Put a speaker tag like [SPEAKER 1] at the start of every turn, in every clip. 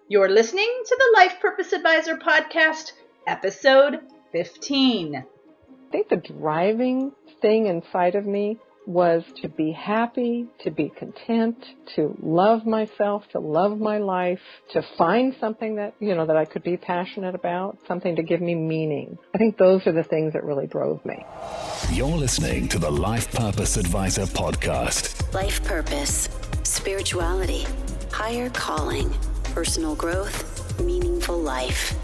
[SPEAKER 1] You're listening to the Life Purpose Advisor Podcast, episode 15.
[SPEAKER 2] I think the driving thing inside of me was to be happy, to be content, to love myself, to love my life, to find something that, that I could be passionate about, something to give me meaning. I think those are the things that really drove me.
[SPEAKER 3] You're listening to the Life Purpose Advisor Podcast.
[SPEAKER 4] Life purpose, spirituality, higher calling, personal growth, meaningful life.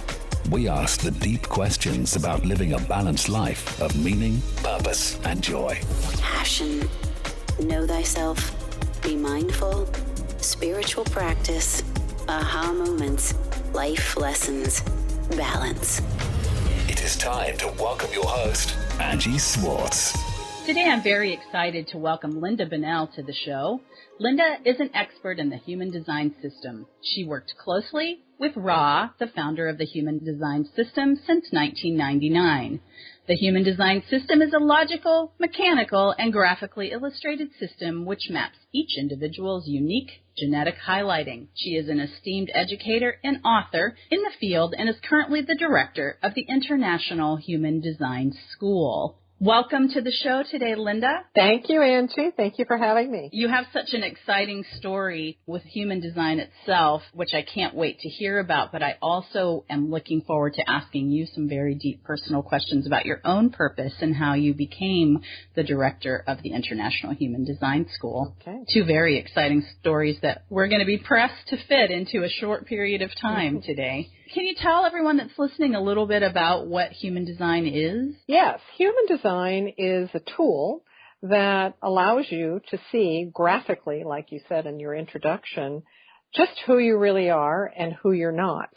[SPEAKER 3] We ask the deep questions about living a balanced life of meaning, purpose, and joy.
[SPEAKER 4] Passion, know thyself, be mindful, spiritual practice, aha moments, life lessons, balance.
[SPEAKER 3] It is time to welcome your host, Angie Swartz.
[SPEAKER 1] Today I'm very excited to welcome Lynda Bunnell to the show. Lynda is an expert in the human design system. She worked closely with Ra, the founder of the Human Design System, since 1999. The Human Design System is a logical, mechanical, and graphically illustrated system which maps each individual's unique genetic highlighting. She is an esteemed educator and author in the field and is currently the director of the International Human Design School. Welcome to the show today, Lynda.
[SPEAKER 2] Thank you, Angie. Thank you for having me.
[SPEAKER 1] You have such an exciting story with human design itself, which I can't wait to hear about, but I also am looking forward to asking you some very deep personal questions about your own purpose and how you became the director of the International Human Design School.
[SPEAKER 2] Okay.
[SPEAKER 1] Two very exciting stories that we're going to be pressed to fit into a short period of time today. Can you tell everyone that's listening a little bit about what human design is?
[SPEAKER 2] Yes, human design is a tool that allows you to see graphically, like you said in your introduction, just who you really are and who you're not.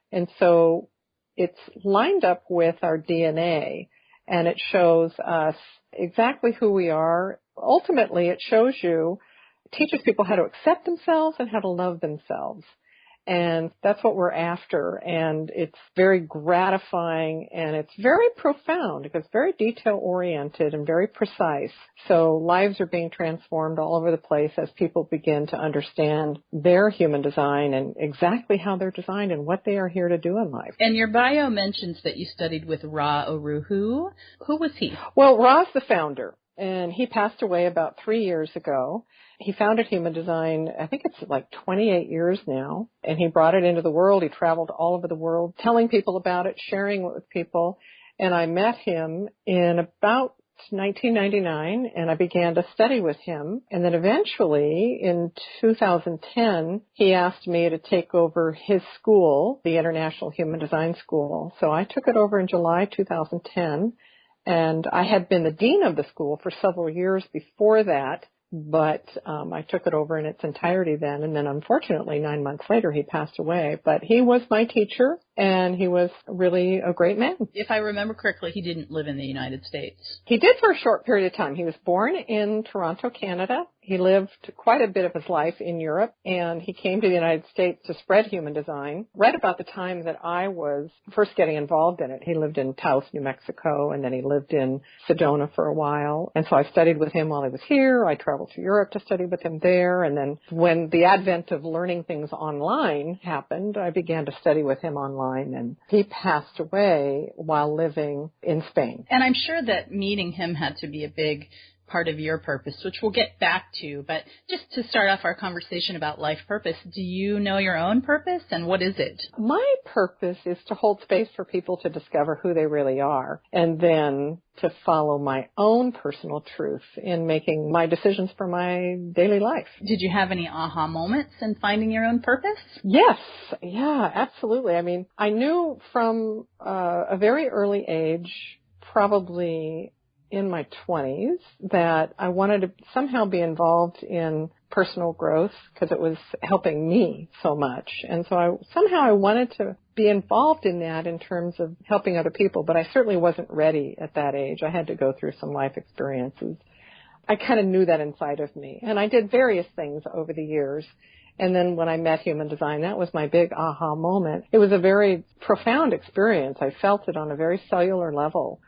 [SPEAKER 2] And so it's lined up with our DNA, and it shows us exactly who we are. Ultimately, it teaches people how to accept themselves and how to love themselves. And that's what we're after, and it's very gratifying, and it's very profound because it's very detail-oriented and very precise. So lives are being transformed all over the place as people begin to understand their human design and exactly how they're designed and what they are here to do in life.
[SPEAKER 1] And your bio mentions that you studied with Ra Uru. Who was he?
[SPEAKER 2] Well, Ra's the founder, and he passed away about 3 years ago. He founded Human Design, I think it's like 28 years now, and he brought it into the world. He traveled all over the world telling people about it, sharing it with people, and I met him in about 1999, and I began to study with him, and then eventually in 2010, he asked me to take over his school, the International Human Design School. So I took it over in July 2010, and I had been the dean of the school for several years before that. But I took it over in its entirety then, and then unfortunately 9 months later he passed away. But he was my teacher, and he was really a great man.
[SPEAKER 1] If I remember correctly, he didn't live in the United States.
[SPEAKER 2] He did for a short period of time. He was born in Toronto, Canada. He lived quite a bit of his life in Europe, and he came to the United States to spread human design right about the time that I was first getting involved in it. He lived in Taos, New Mexico, and then he lived in Sedona for a while. And so I studied with him while he was here. I traveled to Europe to study with him there. And then when the advent of learning things online happened, I began to study with him online. And he passed away while living in Spain.
[SPEAKER 1] And I'm sure that meeting him had to be a big part of your purpose, which we'll get back to. But just to start off our conversation about life purpose, do you know your own purpose, and what is it?
[SPEAKER 2] My purpose is to hold space for people to discover who they really are, and then to follow my own personal truth in making my decisions for my daily life.
[SPEAKER 1] Did you have any aha moments in finding your own purpose?
[SPEAKER 2] Yes. Yeah, absolutely. I mean, I knew from a very early age, probably in my 20s, that I wanted to somehow be involved in personal growth because it was helping me so much. And so I wanted to be involved in that in terms of helping other people, but I certainly wasn't ready at that age. I had to go through some life experiences. I kind of knew that inside of me. And I did various things over the years. And then when I met Human Design, that was my big aha moment. It was a very profound experience. I felt it on a very cellular level.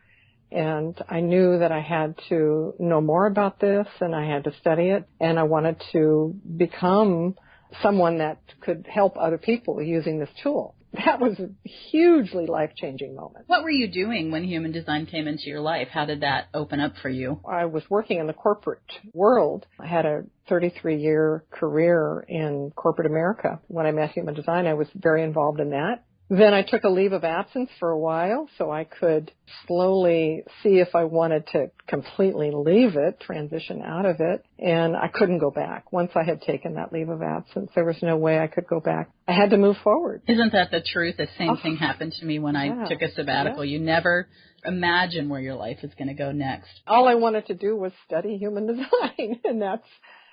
[SPEAKER 2] And I knew that I had to know more about this, and I had to study it, and I wanted to become someone that could help other people using this tool. That was a hugely life-changing moment.
[SPEAKER 1] What were you doing when human design came into your life? How did that open up for you?
[SPEAKER 2] I was working in the corporate world. I had a 33-year career in corporate America. When I met human design, I was very involved in that. Then I took a leave of absence for a while so I could slowly see if I wanted to completely leave it, transition out of it, and I couldn't go back. Once I had taken that leave of absence, there was no way I could go back. I had to move forward.
[SPEAKER 1] Isn't that the truth? The same thing happened to me when I took a sabbatical. You never imagine where your life is going to go next.
[SPEAKER 2] All I wanted to do was study human design, and that's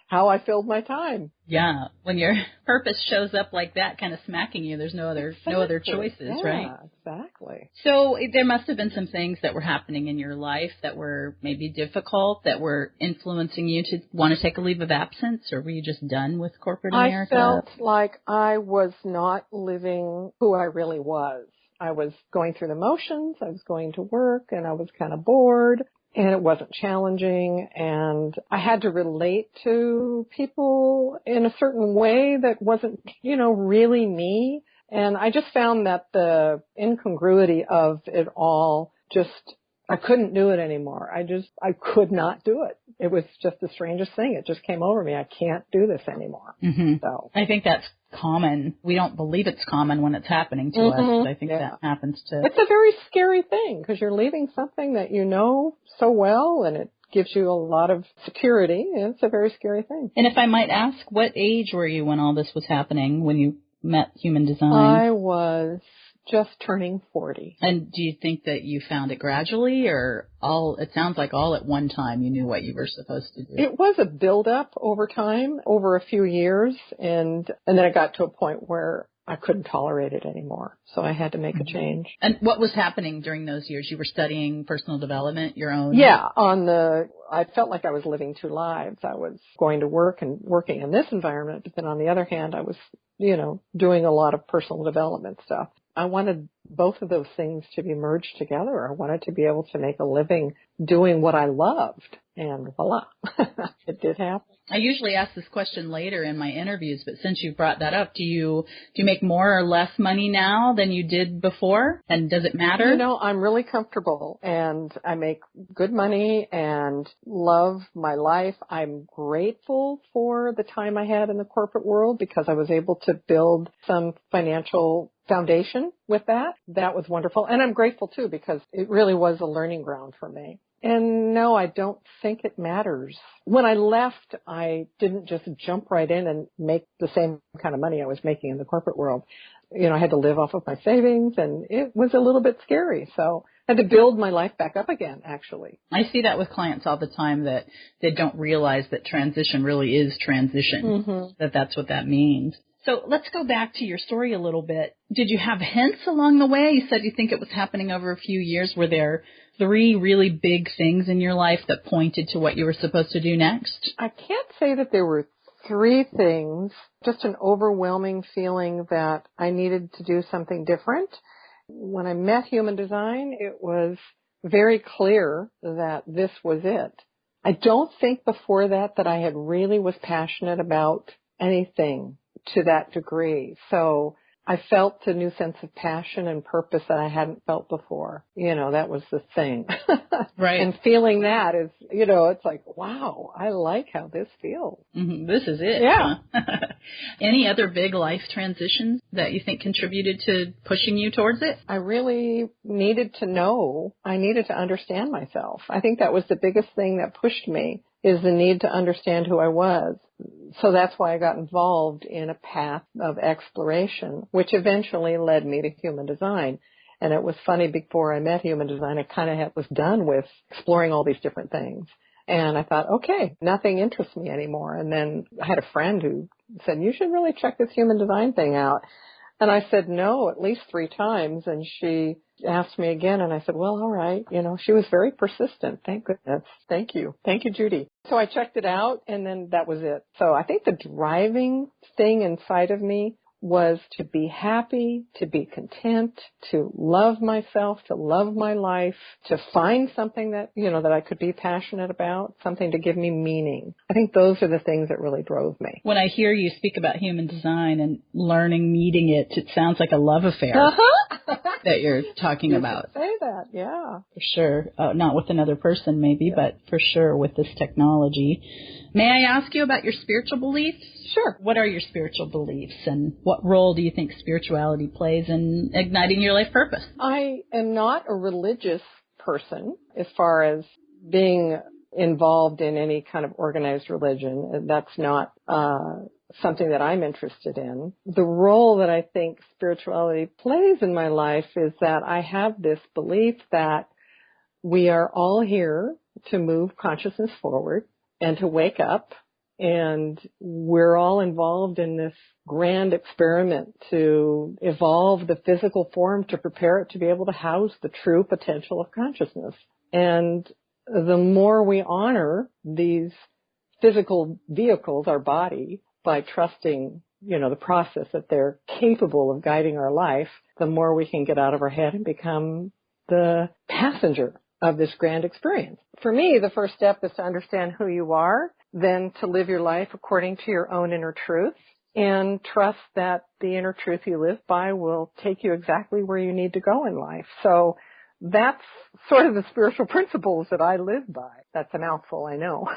[SPEAKER 2] how I filled my time.
[SPEAKER 1] Yeah. When your purpose shows up like that, kind of smacking you, there's no other choices, right?
[SPEAKER 2] Yeah, exactly.
[SPEAKER 1] So there must have been some things that were happening in your life that were maybe difficult, that were influencing you to want to take a leave of absence, or were you just done with corporate America?
[SPEAKER 2] I felt like I was not living who I really was. I was going through the motions, I was going to work, and I was kind of bored. And it wasn't challenging, and I had to relate to people in a certain way that wasn't, really me. And I just found that the incongruity of it all I couldn't do it anymore. I could not do it. It was just the strangest thing. It just came over me. I can't do this anymore.
[SPEAKER 1] Mm-hmm.
[SPEAKER 2] So
[SPEAKER 1] I think that's common. We don't believe it's common when it's happening to us. But I think that happens to.
[SPEAKER 2] It's a very scary thing because you're leaving something that you know so well, and it gives you a lot of security. And it's a very scary thing.
[SPEAKER 1] And if I might ask, what age were you when all this was happening, when you met human design?
[SPEAKER 2] I was just turning 40.
[SPEAKER 1] And do you think that you found it gradually, or it sounds like all at one time you knew what you were supposed to do?
[SPEAKER 2] It was a build-up over time, over a few years, and then it got to a point where I couldn't tolerate it anymore, so I had to make a change.
[SPEAKER 1] And what was happening during those years? You were studying personal development, your own?
[SPEAKER 2] Yeah, I felt like I was living two lives. I was going to work and working in this environment, but then on the other hand, I was, doing a lot of personal development stuff. I wanted both of those things to be merged together. I wanted to be able to make a living doing what I loved, and voila, it did happen.
[SPEAKER 1] I usually ask this question later in my interviews, but since you brought that up, do you make more or less money now than you did before? And does it matter?
[SPEAKER 2] I'm really comfortable, and I make good money and love my life. I'm grateful for the time I had in the corporate world because I was able to build some financial foundation with that. That was wonderful. And I'm grateful too because it really was a learning ground for me. And no, I don't think it matters. When I left, I didn't just jump right in and make the same kind of money I was making in the corporate world. I had to live off of my savings, and it was a little bit scary. So I had to build my life back up again, actually.
[SPEAKER 1] I see that with clients all the time, that they don't realize that transition really is transition, that's what that means. So let's go back to your story a little bit. Did you have hints along the way? You said you think it was happening over a few years. Were there 3 really big things in your life that pointed to what you were supposed to do next?
[SPEAKER 2] I can't say that there were 3 things, just an overwhelming feeling that I needed to do something different. When I met human design, it was very clear that this was it. I don't think before that I had really was passionate about anything to that degree. So I felt a new sense of passion and purpose that I hadn't felt before. That was the thing.
[SPEAKER 1] Right.
[SPEAKER 2] And feeling that is, it's like, wow, I like how this feels.
[SPEAKER 1] Mm-hmm. This is it.
[SPEAKER 2] Yeah.
[SPEAKER 1] Huh? Any other big life transitions that you think contributed to pushing you towards it?
[SPEAKER 2] I really needed to know. I needed to understand myself. I think that was the biggest thing that pushed me, is the need to understand who I was. So that's why I got involved in a path of exploration, which eventually led me to human design. And it was funny, before I met human design, I kind of was done with exploring all these different things. And I thought, okay, nothing interests me anymore. And then I had a friend who said, you should really check this human design thing out. And I said no at least 3 times. And she asked me again, and I said, well, all right. She was very persistent. Thank goodness. Thank you. Thank you, Judy. So I checked it out, and then that was it. So I think the driving thing inside of me was to be happy, to be content, to love myself, to love my life, to find something that, that I could be passionate about, something to give me meaning. I think those are the things that really drove me.
[SPEAKER 1] When I hear you speak about human design and learning, meeting it, it sounds like a love affair that you're talking about.
[SPEAKER 2] Say that, yeah.
[SPEAKER 1] For sure. Not with another person maybe, but for sure with this technology. May I ask you about your spiritual beliefs?
[SPEAKER 2] Sure.
[SPEAKER 1] What are your spiritual beliefs, and what role do you think spirituality plays in igniting your life purpose?
[SPEAKER 2] I am not a religious person as far as being involved in any kind of organized religion. That's not something that I'm interested in. The role that I think spirituality plays in my life is that I have this belief that we are all here to move consciousness forward and to wake up, and we're all involved in this grand experiment to evolve the physical form to prepare it to be able to house the true potential of consciousness. And the more we honor these physical vehicles, our body, by trusting, the process that they're capable of guiding our life, the more we can get out of our head and become the passenger of this grand experience. For me, the first step is to understand who you are, then to live your life according to your own inner truth, and trust that the inner truth you live by will take you exactly where you need to go in life. So that's sort of the spiritual principles that I live by. That's a mouthful, I know.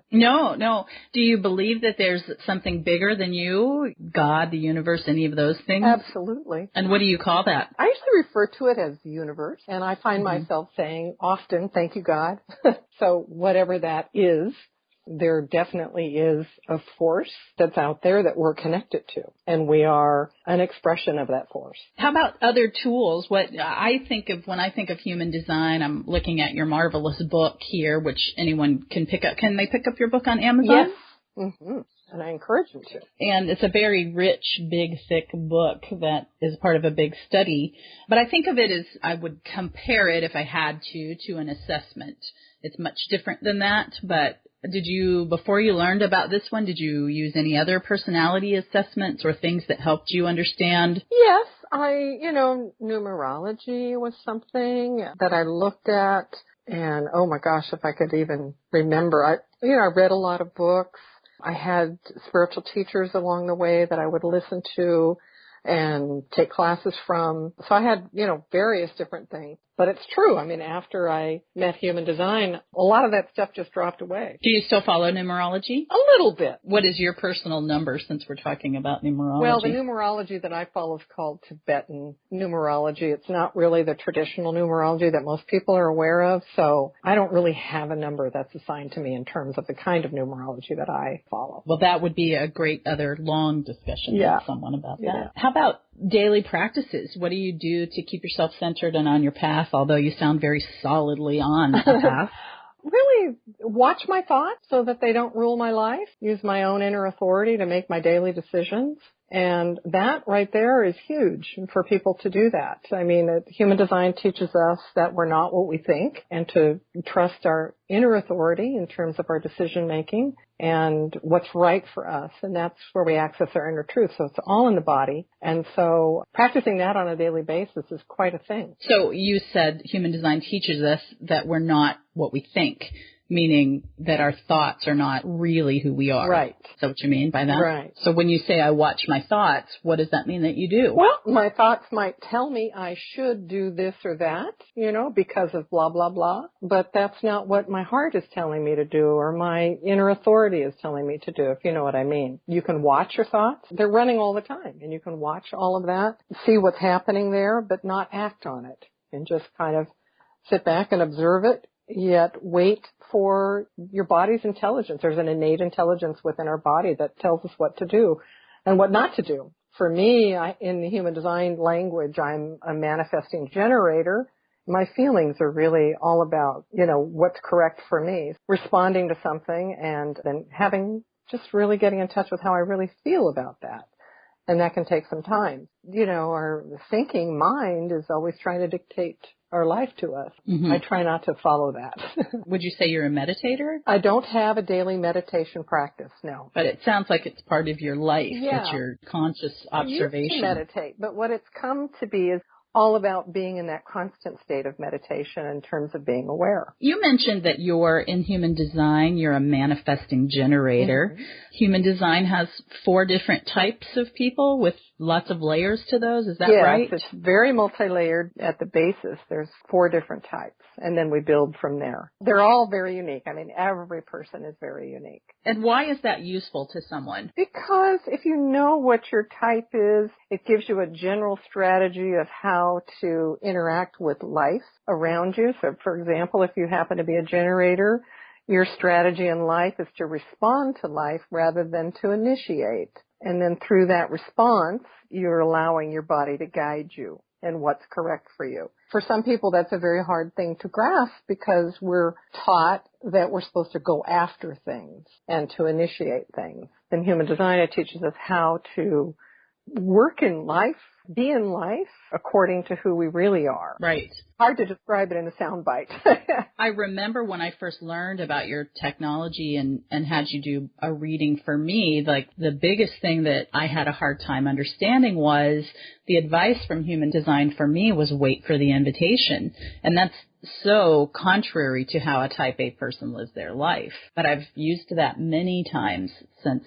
[SPEAKER 1] No. Do you believe that there's something bigger than you, God, the universe, any of those things?
[SPEAKER 2] Absolutely.
[SPEAKER 1] And what do you call that?
[SPEAKER 2] I usually refer to it as the universe, and I find myself saying often, thank you, God. So whatever that is, there definitely is a force that's out there that we're connected to, and we are an expression of that force.
[SPEAKER 1] How about other tools? What I think of when I think of human design, I'm looking at your marvelous book here, which anyone can pick up. Can they pick up your book on Amazon?
[SPEAKER 2] Yes. Mm-hmm. And I encourage them to.
[SPEAKER 1] And it's a very rich, big, thick book that is part of a big study. But I think of it as, I would compare it, if I had to an assessment. It's much different than that, but did you, before you learned about this one, did you use any other personality assessments or things that helped you understand?
[SPEAKER 2] Yes, numerology was something that I looked at, and oh my gosh, if I could even remember. I read a lot of books. I had spiritual teachers along the way that I would listen to and take classes from. So I had, various different things. But it's true. I mean, after I met human design, a lot of that stuff just dropped away.
[SPEAKER 1] Do you still follow numerology?
[SPEAKER 2] A little bit.
[SPEAKER 1] What is your personal number, since we're talking about numerology?
[SPEAKER 2] Well, the numerology that I follow is called Tibetan numerology. It's not really the traditional numerology that most people are aware of. So I don't really have a number that's assigned to me in terms of the kind of numerology that I follow.
[SPEAKER 1] Well, that would be a great other long discussion with someone about that.
[SPEAKER 2] Yeah.
[SPEAKER 1] How about daily practices? What do you do to keep yourself centered and on your path, although you sound very solidly on the path?
[SPEAKER 2] Really watch my thoughts so that they don't rule my life. Use my own inner authority to make my daily decisions. And that right there is huge for people to do that. I mean, human design teaches us that we're not what we think, and to trust our inner authority in terms of our decision making and what's right for us. And that's where we access our inner truth. So it's all in the body. And so practicing that on a daily basis is quite a thing.
[SPEAKER 1] So you said human design teaches us that we're not what we think, meaning that our thoughts are not really who we are.
[SPEAKER 2] Right.
[SPEAKER 1] Is that what you mean by that?
[SPEAKER 2] Right.
[SPEAKER 1] So when you say I watch my thoughts, what does that mean that you do?
[SPEAKER 2] Well, my thoughts might tell me I should do this or that, because of blah, blah, blah. But that's not what my heart is telling me to do, or my inner authority is telling me to do, if you know what I mean. You can watch your thoughts. They're running all the time, and you can watch all of that, see what's happening there, but not act on it, and just kind of sit back and observe it, yet wait for your body's intelligence. There's an innate intelligence within our body that tells us what to do and what not to do. For me, in the human design language, I'm a manifesting generator. My feelings are really all about, what's correct for me, responding to something and then just really getting in touch with how I really feel about that. And that can take some time. Our thinking mind is always trying to dictate our life to us.
[SPEAKER 1] Mm-hmm.
[SPEAKER 2] I try not to follow that.
[SPEAKER 1] Would you say you're a meditator?
[SPEAKER 2] I don't have a daily meditation practice, no.
[SPEAKER 1] But it sounds like it's part of your life.
[SPEAKER 2] Yeah.
[SPEAKER 1] It's your conscious observation.
[SPEAKER 2] I used to meditate, but what it's come to be is all about being in that constant state of meditation in terms of being aware.
[SPEAKER 1] You mentioned that you're in human design, you're a manifesting generator. Mm-hmm. Human design has 4 different types of people with lots of layers to those. Is that right?
[SPEAKER 2] Yes, it's very multi-layered at the basis. There's 4 different types, and then we build from there. They're all very unique. I mean, every person is very unique.
[SPEAKER 1] And why is that useful to someone?
[SPEAKER 2] Because if you know what your type is, it gives you a general strategy of how to interact with life around you. So, for example, if you happen to be a generator, your strategy in life is to respond to life rather than to initiate. And then through that response, you're allowing your body to guide you in what's correct for you. For some people, that's a very hard thing to grasp because we're taught that we're supposed to go after things and to initiate things. In human design, it teaches us how to work in life, be in life according to who we really are.
[SPEAKER 1] Right.
[SPEAKER 2] Hard to describe it in a soundbite.
[SPEAKER 1] I remember when I first learned about your technology and had you do a reading for me, like the biggest thing that I had a hard time understanding was the advice from human design for me was wait for the invitation. And that's so contrary to how a type A person lives their life. But I've used that many times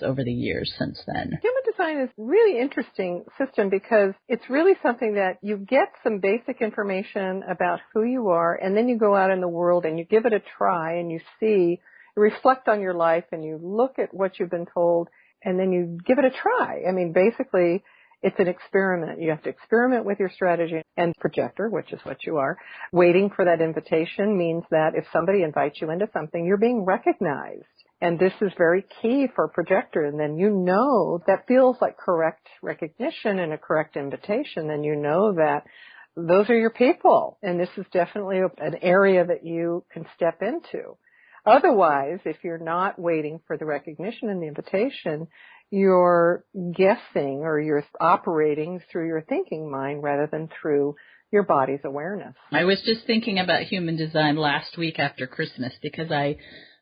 [SPEAKER 1] over the years since then.
[SPEAKER 2] Human design is a really interesting system because it's really something that you get some basic information about who you are, and then you go out in the world and you give it a try and you see, you reflect on your life and you look at what you've been told and then you give it a try. I mean, basically, it's an experiment. You have to experiment with your strategy and projector, which is what you are. Waiting for that invitation means that if somebody invites you into something, you're being recognized. And this is very key for a projector. And then you know that feels like correct recognition and a correct invitation. Then you know that those are your people. And this is definitely an area that you can step into. Otherwise, if you're not waiting for the recognition and the invitation, you're guessing or you're operating through your thinking mind rather than through your body's awareness.
[SPEAKER 1] I was just thinking about human design last week after Christmas because I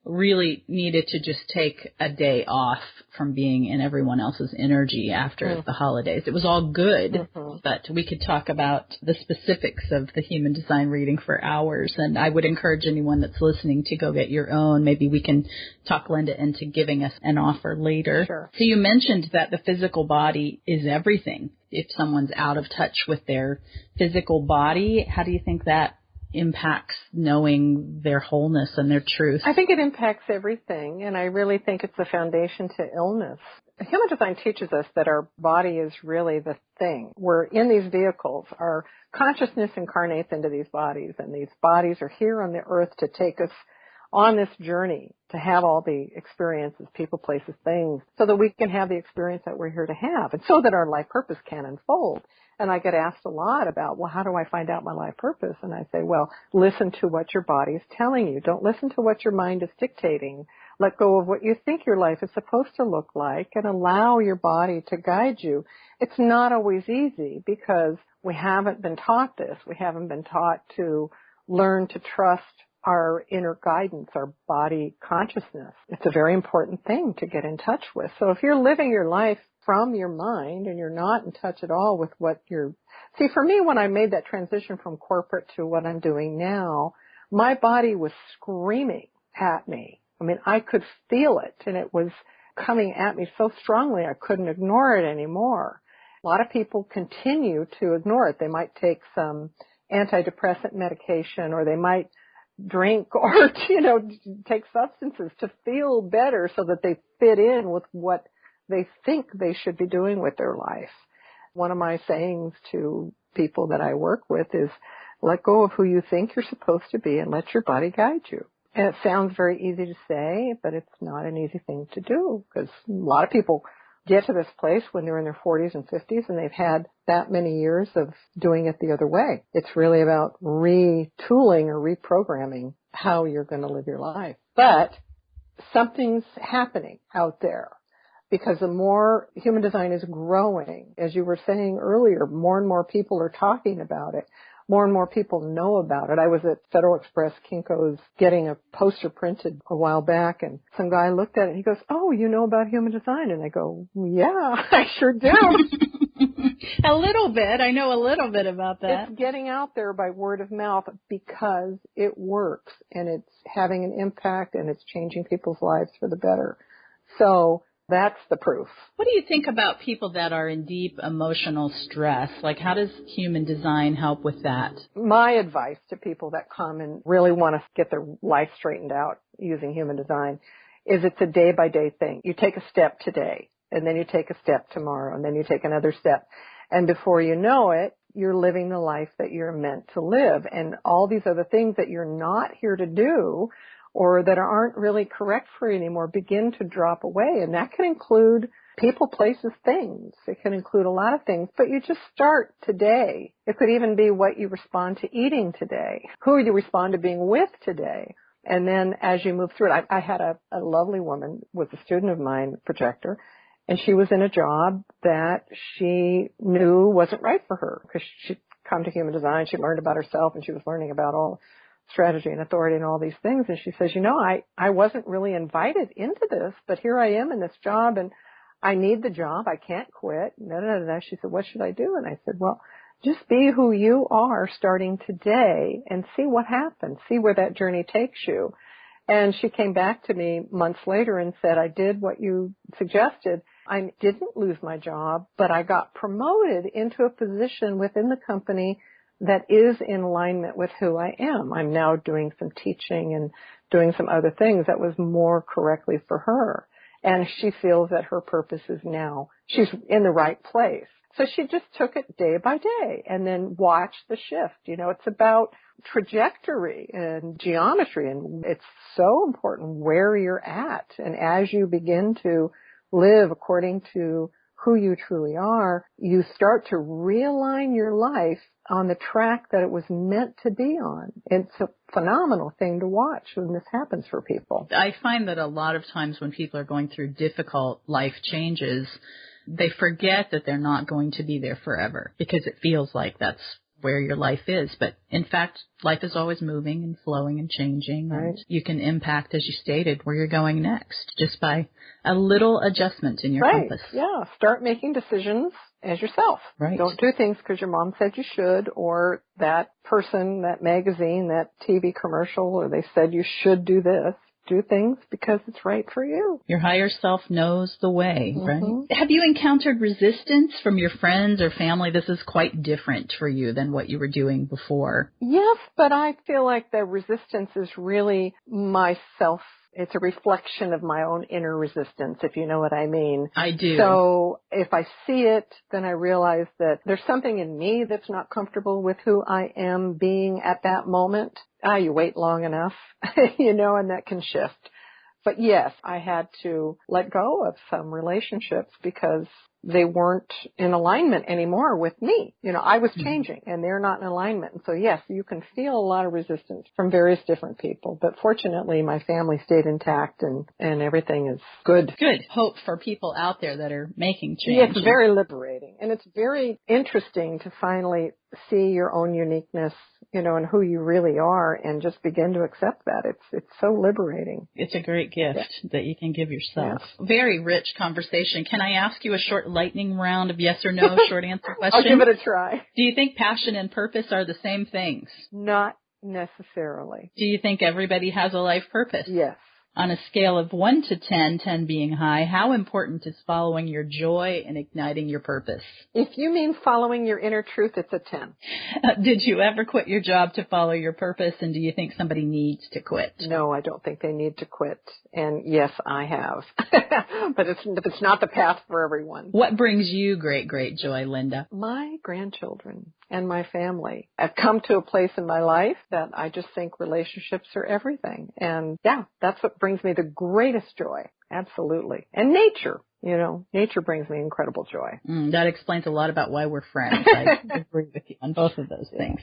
[SPEAKER 1] really needed to just take a day off from being in everyone else's energy after the holidays. It was all good, but we could talk about the specifics of the human design reading for hours, and I would encourage anyone that's listening to go get your own. Maybe we can talk Lynda into giving us an offer later.
[SPEAKER 2] Sure.
[SPEAKER 1] So you mentioned that the physical body is everything. If someone's out of touch with their physical body, how do you think that impacts knowing their wholeness and their truth?
[SPEAKER 2] I think it impacts everything, and I really think it's the foundation to illness. Human design teaches us that our body is really the thing. We're in these vehicles. Our consciousness incarnates into these bodies, and these bodies are here on the earth to take us on this journey, to have all the experiences, people, places, things, so that we can have the experience that we're here to have, and so that our life purpose can unfold. And I get asked a lot about, well, how do I find out my life purpose? And I say, well, listen to what your body is telling you. Don't listen to what your mind is dictating. Let go of what you think your life is supposed to look like and allow your body to guide you. It's not always easy because we haven't been taught this. We haven't been taught to learn to trust our inner guidance, our body consciousness. It's a very important thing to get in touch with. So if you're living your life from your mind and you're not in touch at all with what you're... See, for me, when I made that transition from corporate to what I'm doing now, my body was screaming at me. I mean, I could feel it, and it was coming at me so strongly I couldn't ignore it anymore. A lot of people continue to ignore it. They might take some antidepressant medication, or they might drink or, take substances to feel better so that they fit in with what they think they should be doing with their life. One of my sayings to people that I work with is, let go of who you think you're supposed to be and let your body guide you. And it sounds very easy to say, but it's not an easy thing to do because a lot of people get to this place when they're in their 40s and 50s and they've had that many years of doing it the other way. It's really about retooling or reprogramming how you're going to live your life. But something's happening out there because the more human design is growing, as you were saying earlier, more and more people are talking about it. more and more people know about it. I was at Federal Express Kinko's getting a poster printed a while back, and some guy looked at it and he goes, "Oh, you know about human design?" And I go, "Yeah, I sure do."
[SPEAKER 1] A little bit. I know a little bit about that.
[SPEAKER 2] It's getting out there by word of mouth because it works and it's having an impact and it's changing people's lives for the better. So that's the proof.
[SPEAKER 1] What do you think about people that are in deep emotional stress? Like, how does human design help with that?
[SPEAKER 2] My advice to people that come and really want to get their life straightened out using human design is it's a day-by-day thing. You take a step today, and then you take a step tomorrow, and then you take another step. And before you know it, you're living the life that you're meant to live. And all these other things that you're not here to do or that aren't really correct for you anymore begin to drop away. And that can include people, places, things. It can include a lot of things, but you just start today. It could even be what you respond to eating today, who you respond to being with today. And then as you move through it, I had a lovely woman, was a student of mine, projector, and she was in a job that she knew wasn't right for her because she'd come to human design. She learned about herself and she was learning about all strategy and authority and all these things. And she says, I wasn't really invited into this, but here I am in this job and I need the job. I can't quit. She said, what should I do? And I said, well, just be who you are starting today and see what happens. See where that journey takes you. And she came back to me months later and said, I did what you suggested. I didn't lose my job, but I got promoted into a position within the company that is in alignment with who I am. I'm now doing some teaching and doing some other things that was more correctly for her. And she feels that her purpose is now, she's in the right place. So she just took it day by day and then watched the shift. It's about trajectory and geometry, and it's so important where you're at. And as you begin to live according to who you truly are, you start to realign your life on the track that it was meant to be on. It's a phenomenal thing to watch when this happens for people.
[SPEAKER 1] I find that a lot of times when people are going through difficult life changes, they forget that they're not going to be there forever because it feels like that's where your life is. But in fact, life is always moving and flowing and changing. Right. And you can impact, as you stated, where you're going next just by a little adjustment in your compass.
[SPEAKER 2] Yeah. Start making decisions as yourself.
[SPEAKER 1] Right.
[SPEAKER 2] Don't do things because your mom said you should, or that person, that magazine, that TV commercial, or they said you should do this. Do things because it's right for you.
[SPEAKER 1] Your higher self knows the way, right? Have you encountered resistance from your friends or family? This is quite different for you than what you were doing before.
[SPEAKER 2] Yes, but I feel like the resistance is really myself. It's a reflection of my own inner resistance, if you know what I mean.
[SPEAKER 1] I do.
[SPEAKER 2] So if I see it, then I realize that there's something in me that's not comfortable with who I am being at that moment. You wait long enough, and that can shift. But yes, I had to let go of some relationships because they weren't in alignment anymore with me. I was changing and they're not in alignment. And so yes, you can feel a lot of resistance from various different people. But fortunately, my family stayed intact and everything is good.
[SPEAKER 1] Good. Hope for people out there that are making change.
[SPEAKER 2] Yeah, it's very liberating. And it's very interesting to finally see your own uniqueness, and who you really are and just begin to accept that. It's so liberating.
[SPEAKER 1] It's a great gift that you can give yourself. Yeah. Very rich conversation. Can I ask you a short lightning round of yes or no short answer questions?
[SPEAKER 2] I'll give it a try.
[SPEAKER 1] Do you think passion and purpose are the same things?
[SPEAKER 2] Not necessarily.
[SPEAKER 1] Do you think everybody has a life purpose?
[SPEAKER 2] Yes.
[SPEAKER 1] On a scale of 1 to 10, 10 being high, how important is following your joy and igniting your purpose?
[SPEAKER 2] If you mean following your inner truth, it's a 10.
[SPEAKER 1] Did you ever quit your job to follow your purpose, and do you think somebody needs to quit?
[SPEAKER 2] No, I don't think they need to quit. And yes, I have. But it's not the path for everyone.
[SPEAKER 1] What brings you great, great joy, Lynda?
[SPEAKER 2] My grandchildren and my family. I've come to a place in my life that I just think relationships are everything. And yeah, that's what brings me the greatest joy. Absolutely. And nature. Nature brings me incredible joy.
[SPEAKER 1] That explains a lot about why we're friends. I agree with you on both of those things.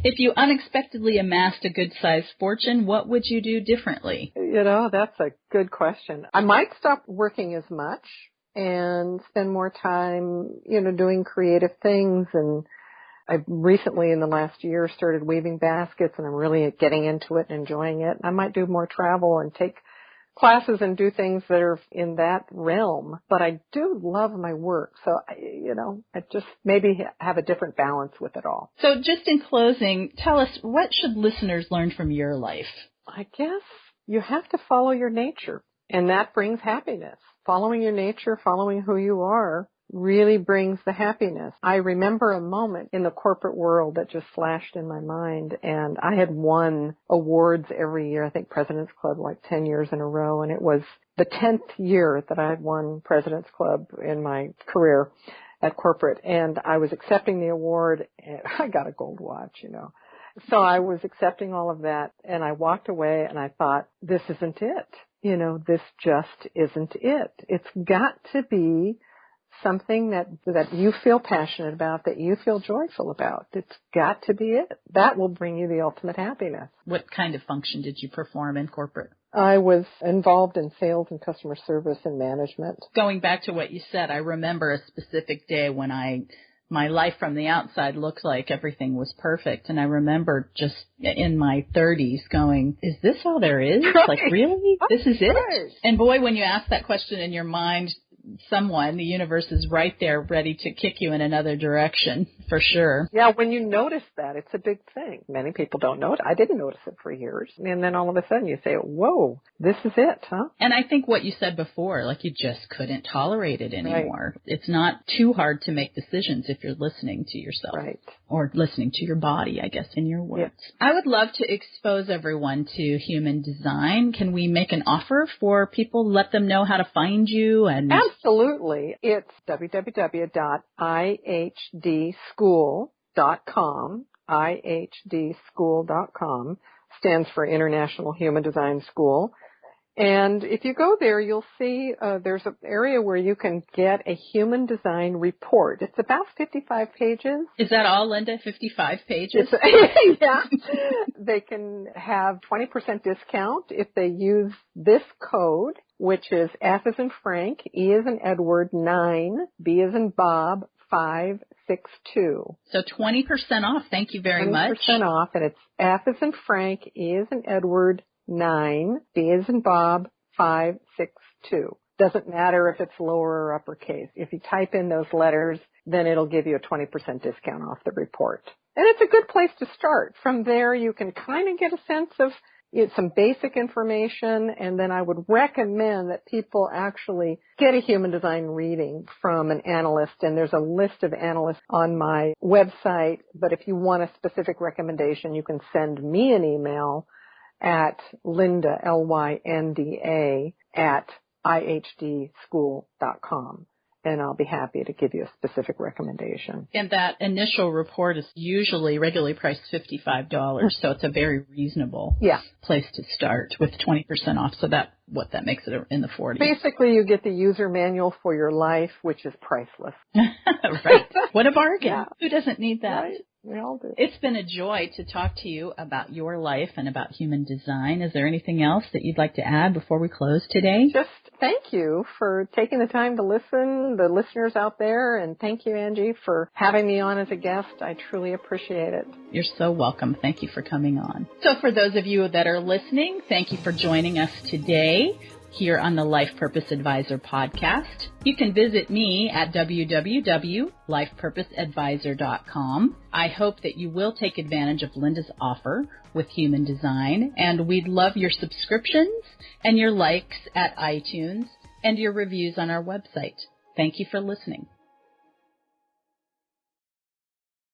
[SPEAKER 1] If you unexpectedly amassed a good-sized fortune, what would you do differently?
[SPEAKER 2] That's a good question. I might stop working as much and spend more time, doing creative things and I recently, in the last year, started weaving baskets, and I'm really getting into it and enjoying it. I might do more travel and take classes and do things that are in that realm, but I do love my work. So, I just maybe have a different balance with it all.
[SPEAKER 1] So just in closing, tell us, what should listeners learn from your life?
[SPEAKER 2] I guess you have to follow your nature, and that brings happiness. Following your nature, following who you are, really brings the happiness. I remember a moment in the corporate world that just flashed in my mind, and I had won awards every year, I think President's Club like 10 years in a row, and it was the 10th year that I had won President's Club in my career at corporate, and I was accepting the award, and I got a gold watch, So I was accepting all of that, and I walked away, and I thought, this isn't it. This just isn't it. It's got to be something that you feel passionate about, that you feel joyful about. It's got to be it. That will bring you the ultimate happiness.
[SPEAKER 1] What kind of function did you perform in corporate?
[SPEAKER 2] I was involved in sales and customer service and management.
[SPEAKER 1] Going back to what you said, I remember a specific day when my life from the outside looked like everything was perfect. And I remember just in my 30s going, is this all there is?
[SPEAKER 2] Right.
[SPEAKER 1] Like, really? This is it?
[SPEAKER 2] Right.
[SPEAKER 1] And boy, when you ask that question in your mind, the universe is right there ready to kick you in another direction, for sure.
[SPEAKER 2] Yeah, when you notice that, it's a big thing. Many people don't know it. I didn't notice it for years. And then all of a sudden you say, whoa, this is it, huh?
[SPEAKER 1] And I think what you said before, like you just couldn't tolerate it anymore.
[SPEAKER 2] Right.
[SPEAKER 1] It's not too hard to make decisions if you're listening to yourself.
[SPEAKER 2] Right.
[SPEAKER 1] Or listening to your body, I guess, in your words.
[SPEAKER 2] Yeah.
[SPEAKER 1] I would love to expose everyone to human design. Can we make an offer for people, let them know how to find you? And
[SPEAKER 2] Absolutely. It's www.ihdschool.com. ihdschool.com stands for International Human Design School. And if you go there, you'll see there's an area where you can get a human design report. It's about 55 pages.
[SPEAKER 1] Is that all, Lynda? 55 pages?
[SPEAKER 2] Yeah. They can have 20% discount if they use this code, which is F as in Frank, E as in Edward, 9, B as in Bob, 562.
[SPEAKER 1] So 20% off. Thank you very much.
[SPEAKER 2] 20% off, and it's F as in Frank, E as in Edward, 9, B as in Bob, 562. Doesn't matter if it's lower or uppercase. If you type in those letters, then it'll give you a 20% discount off the report. And it's a good place to start. From there, you can kind of get a sense of some basic information, and then I would recommend that people actually get a human design reading from an analyst, and there's a list of analysts on my website, but if you want a specific recommendation, you can send me an email at Lynda, Lynda, at ihdschool.com. And I'll be happy to give you a specific recommendation.
[SPEAKER 1] And that initial report is usually regularly priced $55, so it's a very reasonable place to start with 20% off. So that makes it in the 40s.
[SPEAKER 2] Basically, you get the user manual for your life, which is priceless.
[SPEAKER 1] Right. What a bargain. Yeah. Who doesn't need that?
[SPEAKER 2] Right. We all do.
[SPEAKER 1] It's been a joy to talk to you about your life and about human design. Is there anything else that you'd like to add before we close today?
[SPEAKER 2] Just thank you for taking the time to listen, the listeners out there, and thank you, Angie, for having me on as a guest. I truly appreciate it.
[SPEAKER 1] You're so welcome. Thank you for coming on. So for those of you that are listening, thank you for joining us today here on the Life Purpose Advisor podcast. You can visit me at www.lifepurposeadvisor.com. I hope that you will take advantage of Lynda's offer with human design, and we'd love your subscriptions and your likes at iTunes and your reviews on our website. Thank you for listening.